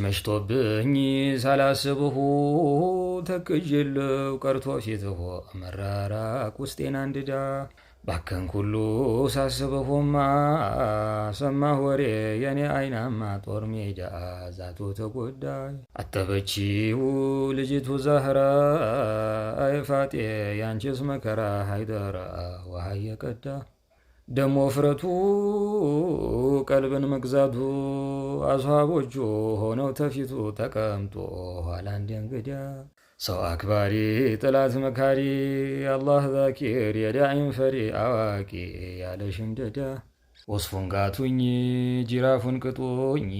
መሽቶብኝ ሳላስብሁ ተክዤለው ቀርቶ ፊትሁ መራራቅ ውስጤን አንድዳ ባከንኩ ሁሉ ሳስብሁማ ሰማሁ ወሬ የኔ አይናማ ጦር ሜዳ ዛቱ ተጎዳይ አጠበችው ልጅቱ ዛህራ አይፋጤ ያንቺስ መከራ ሃይደራ ውሃ የቀዳ ደሞ ፍረቱ ቀልብን መግዛቱ አስሃቦቹ ሆነው ተፊቱ ተቀምጦ ኋላ እንዲንግዳ ሰው አክባሪ ጥላት መካሪ አላህ ዛኪር የዳዒን ፈሪ አዋቂ ያለ ሽምደዳ ወስፉን ጋቱኝ ጅራፉን ቅጡኝ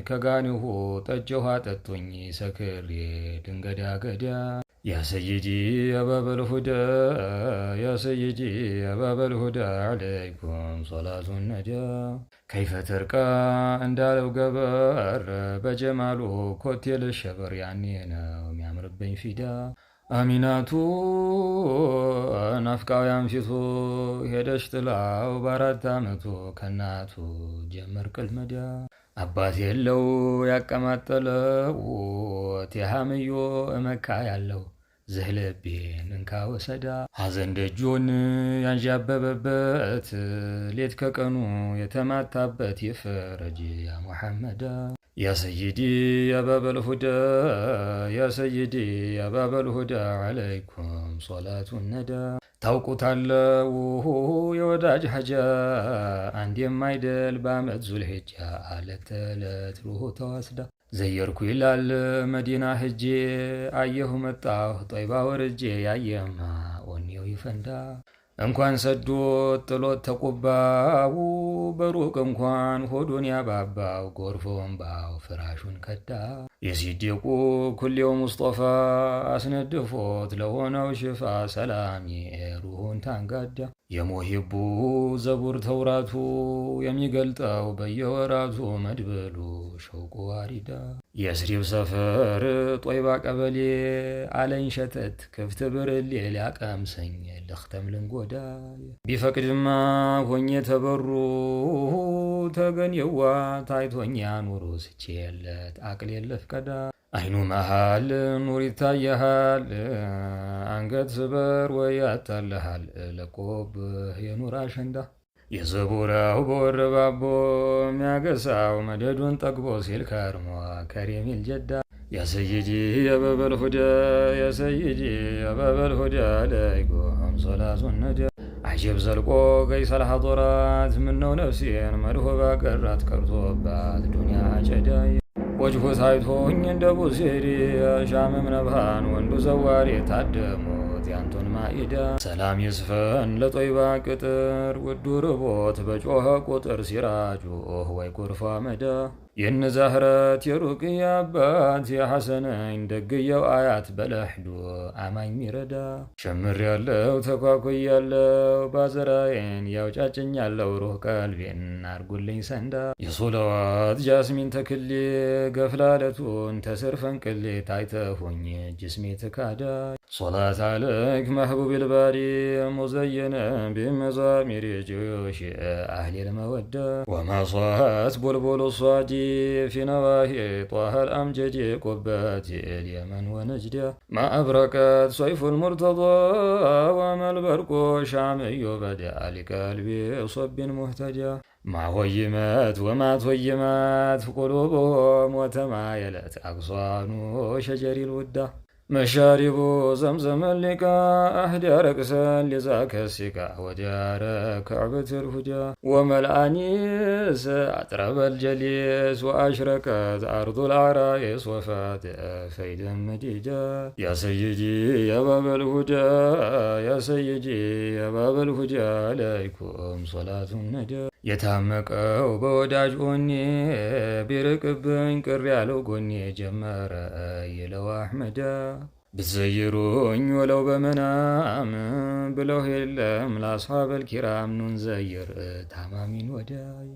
ከጋንሁ ጠጅ ውሃ ጠጡኝ ሰክሬ ድንገዳ ገዳ يا سيدي يا باب الهدى يا سيدي يا باب الهدى عليكم صلاة النجاة كيف ترقى عند لو قبر بجماله كوتيل الشبر يعني أنا وميعمر بين فدا أميناتو نفقا يمشيتو هدشت لا وبارات تامتو كناتو جمر كل مدى አባት የለው ያቀማጠለው ተሃመዮ እመካ ያለው ዝህለቤን እንካ ወሰዳ ሐዘን ደጆን ያንዣበበበት ሌት ከቀኑ የተማታበት ይፈረጅ ያ ሙሐመድ يا سيدي يا باب الهدى يا سيدي يا باب الهدى عليكم صلاة الندى ታውቁታለው የወዳጅ ሐጃ አንድ የማይደል በአመት ዙልሂጃ አለተለት ሩሁ ተወስዳ ዘየርኩ ይላል መዲና ሄጄ አየሁ መጣሁ ጦይባ ወርጄ ያየማ ወኔው ይፈንዳ እንኳን ሰዶ ጥሎት ተቆባው በሩቅ እንኳን ሆዱን ያባባው ጎርፎ ወንባው ፍራሹን ከዳ የሲዲቁ ኩሌው ሙስጠፋ አስነድፎት ለሆነው ሽፋ ሰላሚ ሩሁን ታንጋዳ የሙሂቡ ዘቡር ተውራቱ የሚገልጠው በየወራቱ መድበሉ ሸውቁ ዋሪዳ የስሪብ ሰፈር ጦይባ ቀበሌ አለኝ ሸተት ክፍት ብርሌ ሊያቀምሰኝ ልختም ልንጎዳ ቢፈቅድማ ሆኜ ተበሩ ተገኘዋ ታይቶኛ ኑሩ ስቼለት አቅል የለፍቀዳ አይኑ መሃል ኑር ይታየሃል አንገት ስበር ወይ ያታለሃል ለቆብ የኑር አሸንዳ የዘቡራው በወረባቦ የሚያገሳው መደዱን ጠግቦ ሲል ከርሟ ከሪሚል ጀዳ يا سيدي يا باب الهدى يا سيدي يا باب الهدى عليكم صلاة النجاة عجب زلقو قيس الحضرات منو نفسين مرهوبا قرات كرتوبات دنيا عجداي وجهه سايتهون يندبو سيري شام من أبهان وندو زواري تعدموت يانتون مائدا سلام يسفن لطيبا كتر ودو ربوت بجوها قطر سراجو هو يكورفا مدا የነዛህረት የሩቅ ያባት የሐሰነኝ ደግየው አያት በለህዱ አማኝ ሚረዳ ሸምር ያለው ተኳኩይ ያለው ባዘራዬን ያውጫጭኝ ያለው ሩህ ቀልቤን አርጉልኝ ሰንዳ የሶለዋት ጃስሚን ተክሌ ገፍላለቱን ተስርፈን ቅሌ ታይተሁኝ ጅስሜ ትካዳ صلاة عليك محبوب الباري مزينة بمزامير جيوش أهل المودة وما صاحت بلبل الصادي في نواهي طه الأمجد قبات اليمن ونجدة ما أبركت صيف المرتضى وما البرق شامي بدأ لقلبي صب مهتجة مع هيمات وما تهيمات قلوبهم وتمايلت أغصان شجر الودة مشارب زمزم اللقا أهدى رقصا لذاك السكا ودار كعبة الهدى وملانيس أطرب الجليس وأشركت أرض العرايس وفات فيدا مديدا يا سيدي يا باب الهدى يا سيدي يا باب الهدى عليكم صلاة النجاة يتعمقوا بوداج وني بيركبن كريالو قني جمر يلو أحمدا بتزيرون ولو بمنام بلو هلم لأصحاب الكرام ننزير تمامين وداي